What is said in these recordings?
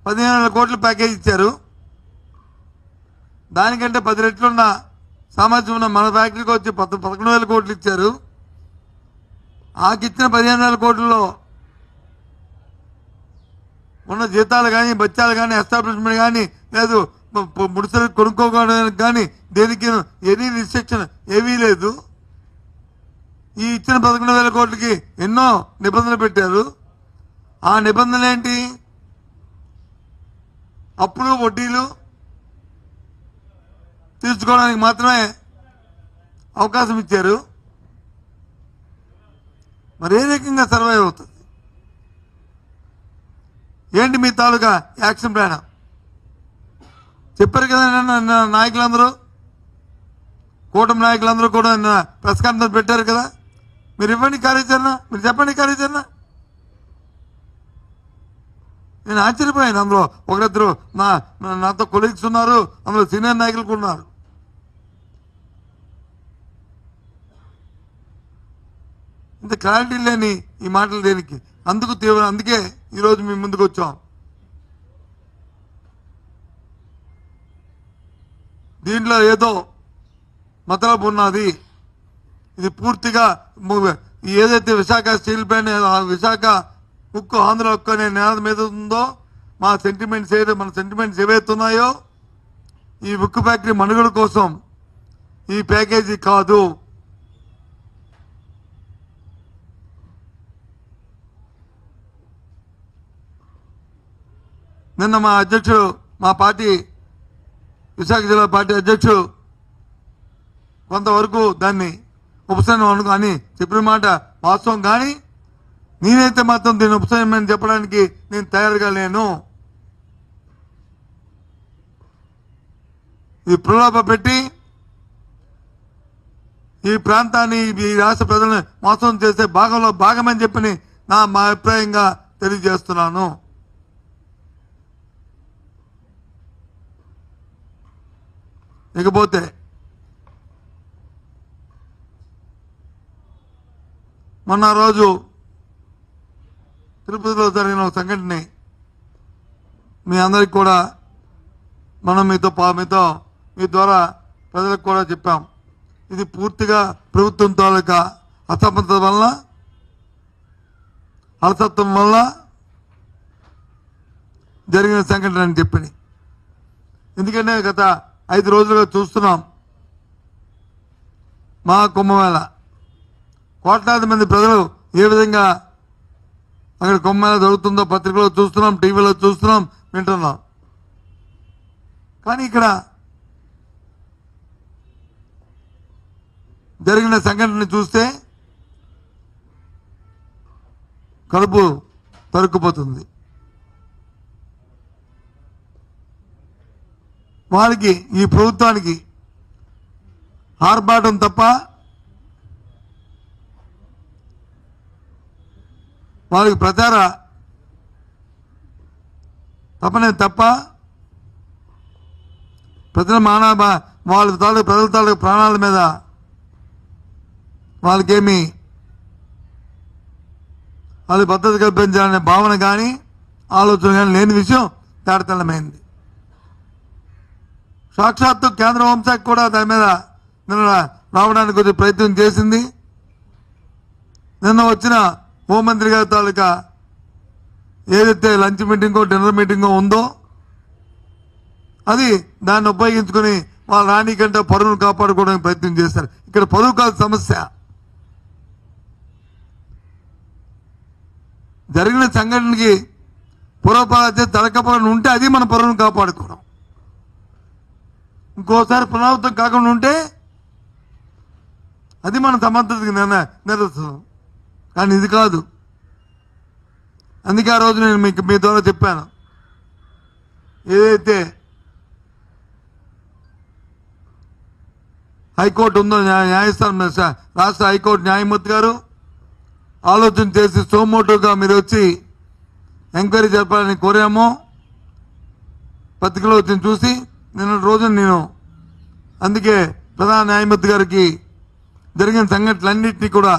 15,000 కోట్ల ప్యాకేజ్ ఇచ్చారు. దానికంటే 10 రెట్లున్న సామర్థ్యం ఉన్న మన ఫ్యాక్టరీకి వచ్చి 11,000 కోట్లు ఇచ్చారు. ఆకిచ్చిన 15,000 కోట్లలో ఉన్న జీతాలు కానీ, బత్యాలు కానీ, ఎస్టాబ్లిష్మెంట్ కానీ, లేదు ముడిసలు కొనుక్కోవడానికి కానీ దేనికి ఎనీ రిస్ట్రిక్షన్ ఏమీ లేదు. ఈ ఇచ్చిన 11,000 కోట్లకి ఎన్నో నిబంధనలు పెట్టారు. ఆ నిబంధనలు ఏంటి? అప్పులు వడ్డీలు తీర్చుకోవడానికి మాత్రమే అవకాశం ఇచ్చారు. మరి ఏ రకంగా సర్వైవ్ అవుతుంది? ఏంటి మీ తాలూకా యాక్షన్ ప్లాన్? చెప్పారు కదా నాయకులందరూ, కూటమి నాయకులందరూ కూడా ప్రెస్ కాన్ఫరెన్స్ పెట్టారు కదా. మీరు ఇవ్వండి కార్యాచరణ, మీరు చెప్పండి కార్యాచరణ. నేను ఆశ్చర్యపోయాను. అందులో ఒకరిద్దరు నాతో కొలీగ్స్ ఉన్నారు, అందులో సీనియర్ నాయకులు కూడా ఉన్నారు. ఇంత క్లారిటీ లేని ఈ మాటలు దేనికి? అందుకే ఈరోజు మీ ముందుకు వచ్చాం. దీంట్లో ఏదో మతలబు ఉన్నది. ఇది పూర్తిగా ఏదైతే విశాఖ స్టీల్ ప్లాంట్, విశాఖ ఉక్కు, ఆంధ్ర ఉక్కు అనే నినాదం మీద ఉందో, మన సెంటిమెంట్స్ ఏవైతే ఉన్నాయో, ఈ ఉక్కు ఫ్యాక్టరీ మనుగడ కోసం ఈ ప్యాకేజీ కాదు. నిన్న మా అధ్యక్షుడు, మా పార్టీ విశాఖ జిల్లా పార్టీ అధ్యక్షుడు కొంతవరకు దాన్ని ఉపశమనం అని చెప్పిన మాట వాస్తవం. కానీ నేనైతే మాత్రం దీన్ని ఉపశమనం చెప్పడానికి నేను తయారుగా లేను. ఈ ప్రలోభ పెట్టి ఈ ప్రాంతాన్ని, ఈ రాష్ట్ర ప్రజలను మోసం చేసే భాగంలో భాగమని చెప్పని మా అభిప్రాయంగా తెలియజేస్తున్నాను. ఇకపోతే మొన్న రోజు తిరుపతిలో జరిగిన ఒక సంఘటన మీ అందరికి కూడా మనం మీ ద్వారా ప్రజలకు కూడా చెప్పాం. ఇది పూర్తిగా ప్రభుత్వం తాలూకా అసమర్థత వల్ల, అలసత్వం వల్ల జరిగిన సంఘటన అని చెప్పి. ఎందుకంటే గత 5 రోజులుగా చూస్తున్నాం. మా కుంభమేళ కోట్లాది మంది ప్రజలు ఏ విధంగా అక్కడ కుంభమేళ జరుగుతుందో పత్రికలో చూస్తున్నాం, టీవీలో చూస్తున్నాం, వింటున్నాం. కానీ ఇక్కడ జరిగిన సంఘటన చూస్తే కడుపు తరుక్కుపోతుంది. వారికి, ఈ ప్రభుత్వానికి ఆర్భాటం తప్ప, వారికి ప్రచార తపనే తప్ప, ప్రజల ప్రజల తాలూకు ప్రాణాల మీద వాళ్ళకేమి వాళ్ళ భద్రత కల్పించాలనే భావన కానీ ఆలోచన కానీ లేని విషయం తేటతెల్లమైంది. సాక్షాత్తు కేంద్ర హోంశాఖ కూడా దాని మీద నిన్న రావడానికి కొంచెం ప్రయత్నం చేసింది. నిన్న వచ్చిన హోంమంత్రి గారి తాలూకా ఏదైతే లంచ్ మీటింగో డిన్నర్ మీటింగో ఉందో అది దాన్ని ఉపయోగించుకుని వాళ్ళ రాణి కంటే పరువును కాపాడుకోవడానికి ప్రయత్నం చేస్తారు. ఇక్కడ పరువు కాదు సమస్య. జరిగిన సంఘటనకి పూర్వపాలన తడకపోవడం ఉంటే అది మన పరువును కాపాడుకోవడం. ఇంకోసారి పునరావృతం కాకుండా ఉంటే అది మన సమర్థతకి నిదర్శనం. కానీ ఇది కాదు. అందుకే ఆ రోజు నేను మీ ద్వారా చెప్పాను, ఏదైతే హైకోర్టు ఉందో న్యాయస్థానం, రాష్ట్ర హైకోర్టు న్యాయమూర్తి గారు ఆలోచన చేసి సోమోటోగా మీరు వచ్చి ఎంక్వైరీ జరపాలని కోరామో పత్రికలో వచ్చిన చూసి నిన్న రోజు నేను అందుకే ప్రధాన న్యాయమూర్తి గారికి జరిగిన సంఘటనలన్నింటినీ కూడా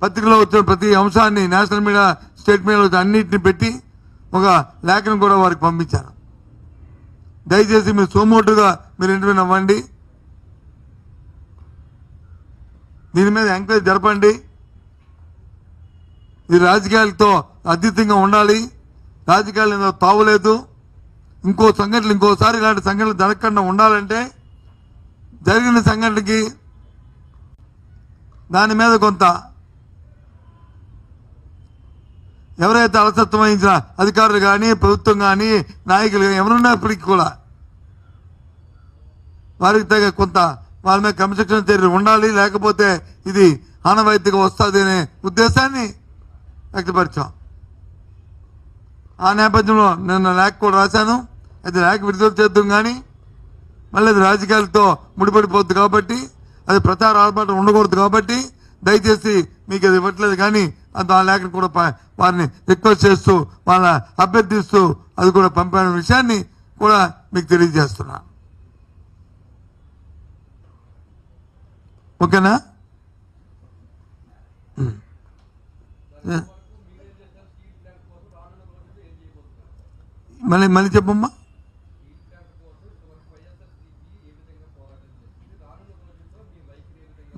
పత్రికలో వచ్చిన ప్రతి అంశాన్ని నేషనల్ మీడియా, స్టేట్ మీడియాలో అన్నింటినీ పెట్టి ఒక లేఖను కూడా వారికి పంపించారు. దయచేసి మీరు సోమోటుగా మీరు ఇంటర్వ్యూ అవ్వండి, దీని మీద ఎంక్వైరీ జరపండి. ఇది రాజకీయాలతో అతీతంగా ఉండాలి, రాజకీయాలు తావులేదు. ఇంకోసారి ఇలాంటి సంఘటనలు జరగకుండా ఉండాలంటే జరిగిన సంఘటనకి దాని మీద కొంత ఎవరైతే అలసత్వం వహించిన అధికారులు కానీ ప్రభుత్వం కానీ నాయకులు కానీ ఎవరున్నప్పటికీ కూడా వారికి తగ్గ కొంత వాళ్ళ మీద క్రమశిక్షణ చర్యలు ఉండాలి. లేకపోతే ఇది ఆనవాయితీగా వస్తుంది అనే ఉద్దేశాన్ని వ్యక్తపరిచాం. ఆ నేపథ్యంలో నేను లేఖ కూడా రాశాను. అయితే లేఖ విడుదల చేద్దాం కానీ మళ్ళీ అది రాజకీయాలతో ముడిపడిపోద్ది కాబట్టి, అది ప్రచార ఆర్భాటం ఉండకూడదు కాబట్టి దయచేసి మీకు అది ఇవ్వట్లేదు. కానీ ఆ లేఖను కూడా వారిని రిక్వెస్ట్ చేస్తూ వాళ్ళ అభ్యర్థిస్తూ అది కూడా పంపిన విషయాన్ని కూడా మీకు తెలియజేస్తున్నా. ఓకేనా? మళ్ళీ చెప్పమ్మా.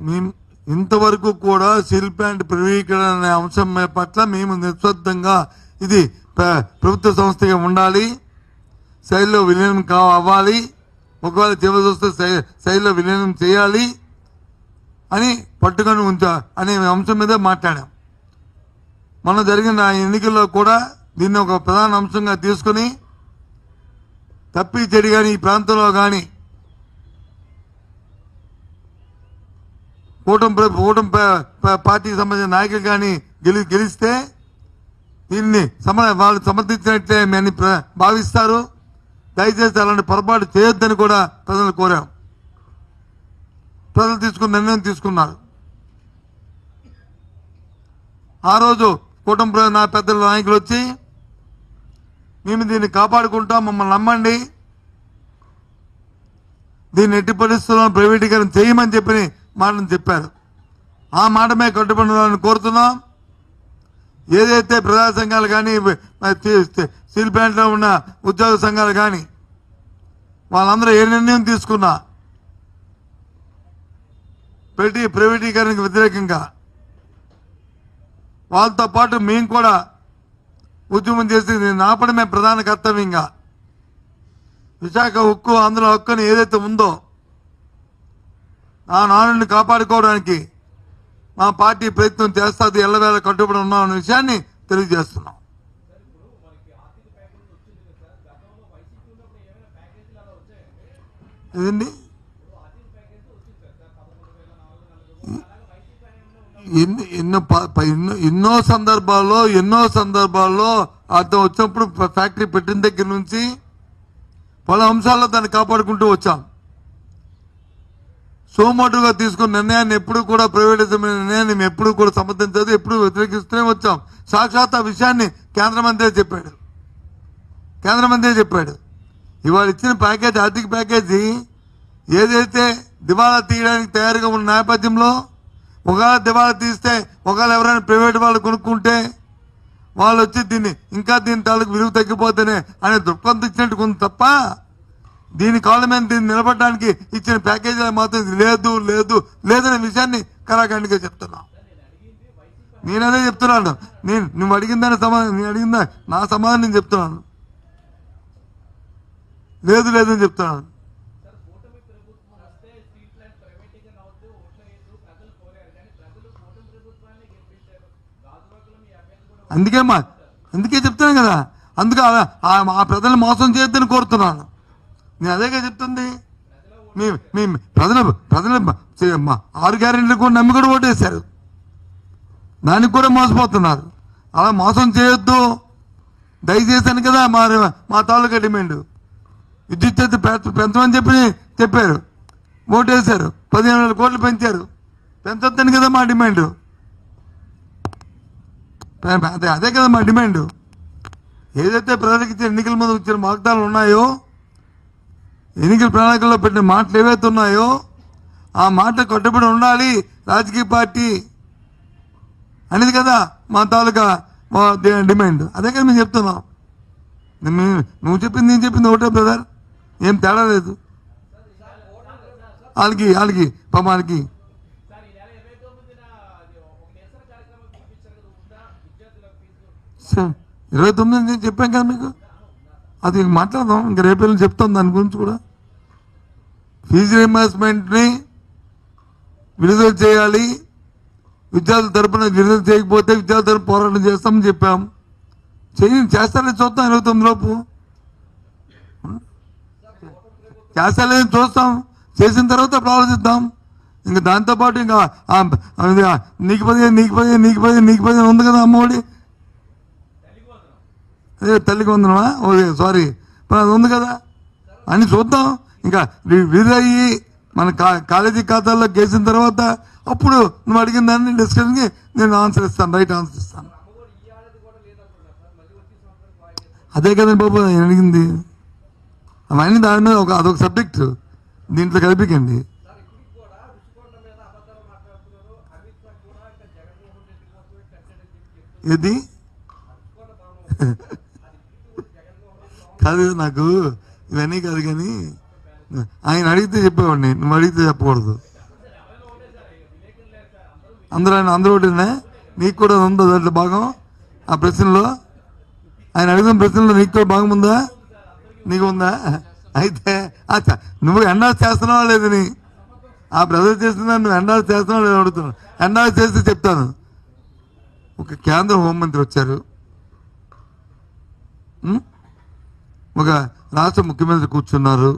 మేము ఇంతవరకు కూడా స్టీల్ ప్లాంట్ ప్రైవేటీకరణ అనే అంశం పట్ల మేము నిశ్శబ్దంగా ఇది ప్రభుత్వ సంస్థగా ఉండాలి, శైలిలో విలీనం అవ్వాలి, ఒకవేళ చివరి వస్తే శైలిలో విలీనం చేయాలి అని పట్టుకొని ఉంచా అనే అంశం మీద మాట్లాడాం. మొన్న జరిగిన ఎన్నికల్లో కూడా దీన్ని ఒక ప్రధాన అంశంగా తీసుకుని తప్పి చెడి కానీ ఈ ప్రాంతంలో కానీ కూటమి పార్టీకి సంబంధించిన నాయకులు కానీ గెలిస్తే దీన్ని వాళ్ళు సమర్థించినట్లే అని భావిస్తారు. దయచేసి అలాంటి పొరపాటు చేయొద్దని కూడా ప్రజలు కోరాం. ప్రజలు తీసుకున్న నిర్ణయం తీసుకున్నారు. ఆ రోజు కూటమి నా పెద్దల నాయకులు వచ్చి మేము దీన్ని కాపాడుకుంటాం, మమ్మల్ని నమ్మండి, దీన్ని ఎట్టి పరిస్థితుల్లో ప్రైవేటీకరణ చేయమని చెప్పి మాటను చెప్పారు. ఆ మాట మీద కట్టుబడాలని కోరుతున్నాం. ఏదైతే ప్రజా సంఘాలు కానీ స్టీల్ ప్లాంట్లో ఉన్న ఉద్యోగ సంఘాలు కానీ వాళ్ళందరూ ఏ నిర్ణయం తీసుకున్నా ప్రైవేటీకరణకు వ్యతిరేకంగా వాళ్ళతో పాటు మేము కూడా ఉద్యమం చేసి దీన్ని ఆపడమే ప్రధాన కర్తవ్యంగా విశాఖ ఉక్కు ఆంధ్ర హక్కుని ఏదైతే ఉందో ఆ నానుడిని కాపాడుకోవడానికి మా పార్టీ ప్రయత్నం చేస్తుంది, ఎల్లవేళ కట్టుబడి ఉన్నాం అనే విషయాన్ని తెలియజేస్తున్నాం. ఇదండి ఎన్నో సందర్భాల్లో అర్థం వచ్చినప్పుడు ఫ్యాక్టరీ పెట్టిన దగ్గర నుంచి పలు అంశాల్లో దాన్ని కాపాడుకుంటూ వచ్చాం. సోమోటుగా తీసుకున్న నిర్ణయాన్ని ఎప్పుడు కూడా ప్రైవేటైజేషన్ నిర్ణయాన్ని మేము ఎప్పుడు కూడా సమర్థించదు, ఎప్పుడు వ్యతిరేకిస్తూనే వచ్చాం. సాక్షాత్ ఆ విషయాన్ని కేంద్ర మంత్రి చెప్పాడు. ఇవాళ ఇచ్చిన ప్యాకేజ్, ఆర్థిక ప్యాకేజీ ఏదైతే దివాళా తీయడానికి తయారుగా ఉన్న నేపథ్యంలో ఒకవేళ దివాళా తీస్తే ఒకవేళ ఎవరైనా ప్రైవేట్ వాళ్ళు కొనుక్కుంటే వాళ్ళు వచ్చి దీని తాలూకు విలువ తగ్గిపోతేనే అనే దృక్పథం ఇచ్చినట్టు కొంత తప్ప దీని కాళ్ళ మీద దీన్ని నిలబడడానికి ఇచ్చిన ప్యాకేజీలో మాత్రం లేదనే విషయాన్ని కరాఖండిగా చెప్తున్నాం. నేనదే చెప్తున్నాను. నువ్వు అడిగిందని అడిగిందా నా సమాధానం నేను చెప్తున్నాను. లేదని చెప్తున్నాను. అందుకే చెప్తున్నాను కదా, అందుకే ఆ ప్రజలు మోసం చేయొద్దని కోరుతున్నాను. నేను అదేగా చెప్తుంది. ప్రజలు 6 గ్యారెంటీలు కూడా నమ్మి కూడా ఓటేశారు, దానికి కూడా మోసపోతున్నారు. అలా మోసం చేయొద్దు దయచేసాను కదా మా తాలూకా డిమాండ్. విద్యుత్ ఛార్జీ పెంచమని చెప్పారు, ఓటేశారు. 15,000 కోట్లు పెంచారు, పెంచొద్దని కదా మా డిమాండ్. అదే కదా మా డిమాండ్. ఏదైతే ప్రజలకు ఇచ్చిన ఎన్నికల ముందు ఇచ్చిన వాగ్దానాలు ఉన్నాయో, ఎన్నికల ప్రణాళికల్లో పెట్టిన మాటలు ఏవైతే ఉన్నాయో ఆ మాటలు కట్టుబడి ఉండాలి రాజకీయ పార్టీ అనేది కదా మా తాలూకా డిమాండ్. అదే కదా మేము చెప్తున్నాం. నువ్వు చెప్పింది నేను చెప్పింది ఒకటే బ్రదర్, ఏం తేడా లేదు. వాళ్ళకి పాప వాళ్ళకి సార్ 29 నేను చెప్పాను కదా మీకు, అది మాట్లాడదాం. ఇంకా రేపు చెప్తాం దాని గురించి కూడా. ఫీజు రీయింబర్స్మెంట్ని విడుదల చేయాలి, విద్యార్థుల తరపున విడుదల చేయకపోతే విద్యార్థుల తరపున పోరాటం చేస్తామని చెప్పాం. చేస్తారని చూస్తాం. 29 లోపు చేస్తాలేని చూస్తాం, చేసిన తర్వాత అప్పుడు ఆలోచిద్దాం. ఇంకా దాంతోపాటు ఇంకా నీకు 15 ఉంది కదా అమ్మఒడి, అదే తల్లికి వందనమా, ఓకే సారీ, అది ఉంది కదా అని చూద్దాం. ఇంకా విడుదలయ్యి మన కాలేజీ ఖాతాల్లో వేసిన తర్వాత అప్పుడు నువ్వు అడిగిన దాన్ని డిస్కషన్కి నేను ఆన్సర్ ఇస్తాను, రైట్ ఆన్సర్ ఇస్తాను. అదే కదండి బాబు నేను అడిగింది. అవన్నీ దాని మీద అదొక సబ్జెక్టు, దీంట్లో కలిపికండి. ఏది కాదు, నాకు ఇవన్నీ కాదు, కానీ ఆయన అడిగితే చెప్పేవాడిని, నువ్వు అడిగితే చెప్పకూడదు. అందరూ ఒకటినే, నీకు కూడా ఉందా దాంట్లో భాగం? ఆ ప్రశ్నలో ఆయన అడిగిన ప్రశ్నలో నీకు కూడా భాగం ఉందా? నీకు ఉందా? అయితే నువ్వు ఎండాస్ చేస్తున్నావా లేదని, ఆ బ్రదర్ చేస్తున్నా నువ్వు ఎండాస్ చేస్తున్నావా లేదని అడుగుతున్నావు. ఎండాస్ చేస్తే చెప్తాను. ఒక కేంద్ర హోంమంత్రి వచ్చారు, ఒక రాష్ట్ర ముఖ్యమంత్రి కూర్చున్నారు,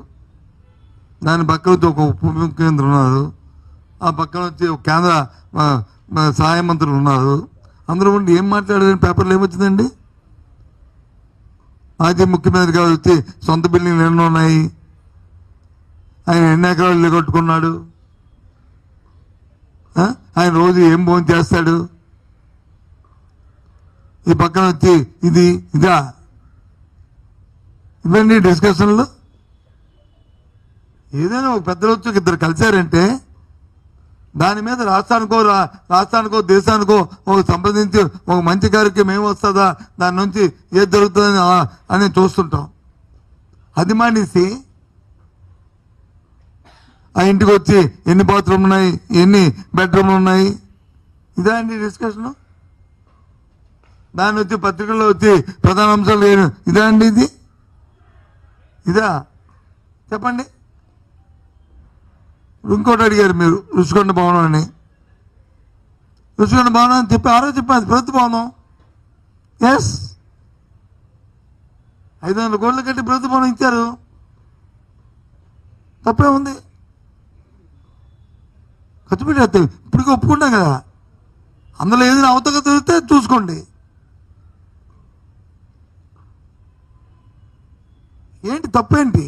దాని పక్కన వచ్చి ఒక ఉప ముఖ్యమంత్రి ఉన్నారు, ఆ పక్కన వచ్చి ఒక కేంద్ర సహాయ మంత్రులు ఉన్నారు. అందరూ ఉండి ఏం మాట్లాడారని పేపర్లో ఏమొచ్చిందండి? మాజీ ముఖ్యమంత్రి గారు వచ్చి సొంత బిల్డింగ్లు ఎన్నో ఉన్నాయి, ఆయన ఎన్ని ఎకరాలు ఇల్లు కట్టుకున్నాడు, ఆయన రోజు ఏం భోజనం చేస్తాడు. ఈ పక్కన వచ్చి ఇదా ఇవన్నీ డిస్కషన్లు. ఏదైనా ఒక పెద్దలు వచ్చి ఇద్దరు కలిశారంటే దాని మీద రాష్ట్రానికో దేశానికో ఒక సంప్రదించి ఒక మంచి కార్యక్రమం ఏమి వస్తుందా, దాని నుంచి ఏది జరుగుతుంది అని చూస్తుంటాం. అది మానేసి ఆ ఇంటికి వచ్చి ఎన్ని బాత్రూమ్లు ఉన్నాయి, ఎన్ని బెడ్రూమ్లు ఉన్నాయి, ఇదా అండి డిస్కషను. దాన్ని వచ్చి పత్రికల్లో వచ్చి ప్రధాన అంశాలు ఇదా అండి, ఇదా చెప్పండి. ఇంకోటి అడిగారు మీరు, రుషికొండ భవనం అని. రుషికొండ భవనం అని చెప్పి ఆరో చెప్పాను, ప్రభుత్వ భవనం. ఎస్, 500 కోట్లు కట్టి ప్రభుత్వ భవనం ఇచ్చారు, తప్పే ఉంది. ఖర్చు పెట్టి ఇప్పటికీ ఒప్పుకుంటాం కదా. అందులో ఏదైనా అవతక తెలిస్తే చూసుకోండి. ఏంటి తప్పేంటి?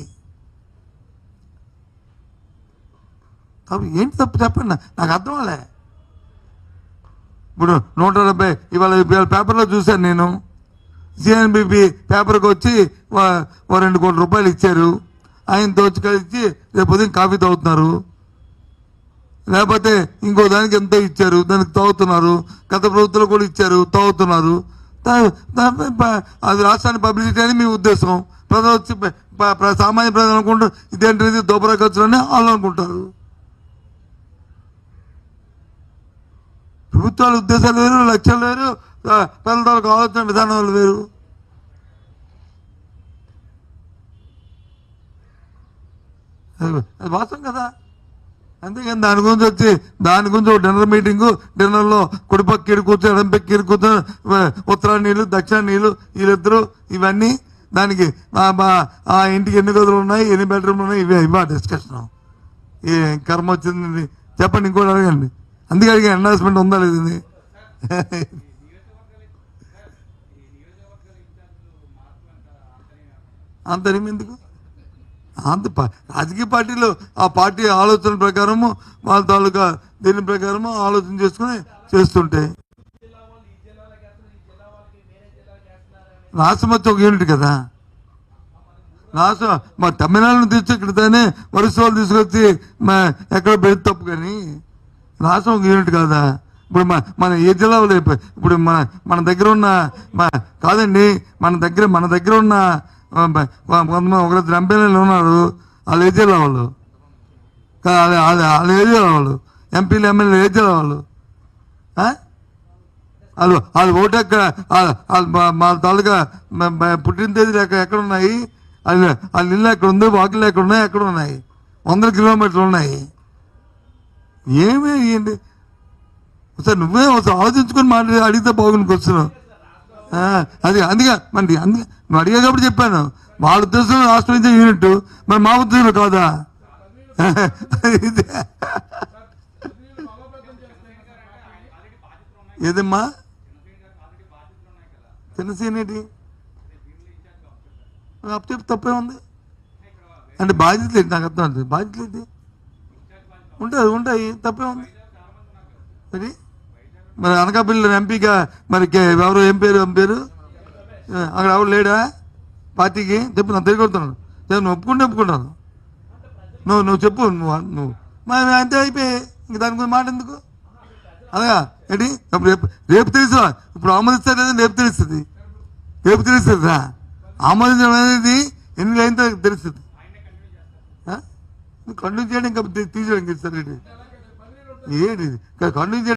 ఏంటి తప్పు చెప్పండి, నాకు అర్థం అవ్వలే. ఇప్పుడు 170 ఇవాళ పేపర్లో చూశాను నేను, సిఎన్బిపి పేపర్కి వచ్చి 2 కోట్ల రూపాయలు ఇచ్చారు. ఆయనతో వచ్చి కలిసి రేపు ఉదయం కాఫీ తాగుతున్నారు, లేకపోతే ఇంకో దానికి ఎంతో ఇచ్చారు, దానికి తాగుతున్నారు. గత ప్రభుత్వంలో కూడా ఇచ్చారు, తాగుతున్నారు. అది రాష్ట్రాన్ని పబ్లిసిటీ అని మీ ఉద్దేశం. ప్రజలు వచ్చి సామాన్య ప్రజలు అనుకుంటారు ఇదేంటిది దోబరా ఖర్చులని వాళ్ళు అనుకుంటారు. ప్రభుత్వాల ఉద్దేశాలు వేరు, లక్ష్యాలు వేరు, ప్రజలకు ఆలోచన విధానాలు వేరు. అది వాస్తవం కదా. అంతేకాని దాని గురించి ఒక డిన్నర్ మీటింగు, డిన్నర్లో కుడిపక్క ఇరు కూర్చొని ఎడంపక్క ఇరు కూర్చొని ఉత్తరాయణ నీళ్ళు దక్షిణ నీళ్ళు వీళ్ళిద్దరు, ఇవన్నీ దానికి ఆ ఇంటికి ఎన్ని గదులు ఉన్నాయి, ఎన్ని బెడ్రూమ్లు ఉన్నాయి, ఇవా డిస్కషన్. ఏ కర్మ వచ్చింది చెప్పండి, ఇంకోటి అడగండి. అందుకే అడిగా ఎండార్స్మెంట్ ఉందా లేదు. అంతేమి ఎందుకు? అంత రాజకీయ పార్టీలు ఆ పార్టీ ఆలోచన ప్రకారము వాళ్ళ తాలూకా దీని ప్రకారము ఆలోచన చేసుకుని చేస్తుంటే రాష్ట్రం వచ్చి ఒక యూనిట్ కదా. రాష్ట్రం మా తమిళనాడును తీసుకెళ్తేనే వరుస వాళ్ళు తీసుకొచ్చి ఎక్కడ పెడితే తప్పు, కానీ రాష్ట్రం ఒక యూనిట్ కాదా. ఇప్పుడు మన ఏ జిల్లా వాళ్ళు ఇప్పుడు మన దగ్గర ఉన్న కాదండి, మన దగ్గర ఉన్న కొంతమంది ఒకరిద్దరు ఎంపీలు ఉన్నారు, వాళ్ళు ఏ జిల్లా వాళ్ళు? వాళ్ళు ఏ జిల్లా వాళ్ళు? ఎంపీలు ఎమ్మెల్యేలు ఏ జిల్లా వాళ్ళు? వాళ్ళు ఓటు మా తాలూకా పుట్టిన తేదీలు ఎక్కడ ఉన్నాయి? వాళ్ళ ఇల్లు ఎక్కడ ఉంది? వాకిళ్ళు ఎక్కడ ఉన్నాయి? ఎక్కడ ఉన్నాయి? 100 కిలోమీటర్లు ఉన్నాయి. ఏమీ ఇవ్వండి సార్, నువ్వే ఒకసారి ఆలోచించుకొని అడిగితే బాగుంది క్వశ్చన్. అది అందుకే నువ్వు అడిగా కాబట్టి చెప్పాను. వాళ్ళ ఉద్దేశం రాష్ట్రం నుంచి యూనిట్, మరి మా ఉద్దేశంలో కాదా? ఏదమ్మా జనసేన ఏంటి అప్పు తప్పే ఉంది అంటే బాధ్యతలు ఏంటి? నాకు అర్థం అవుతుంది. బాధ్యతలు ఏంటి? ఉంటాయి తప్పే ఉంది. మరి అనకాపల్లి ఎంపీగా మరి ఎవరు ఏం పేరు అక్కడ ఎవరు లేడా పార్టీకి? చెప్పు, నాకు తిరిగొడుతున్నాను. నువ్వు ఒప్పుకుంటాను. నువ్వు చెప్పు. నువ్వు మరి అంతే అయిపోయి ఇంక దాని గురించి మాట ఎందుకు? అలాగా ఏంటి? రేపు తెలుసు. ఇప్పుడు ఆమోదిస్తారు లేదా? రేపు తెలుస్తుందా? ఆమోదించడం అనేది ఎన్ని అయిన తర్వాత తెలుస్తుంది. కంటిన్యూ చేయడం ఇంకా తీసేయడం సరే ఏంటి కంటిన్యూ చేయడం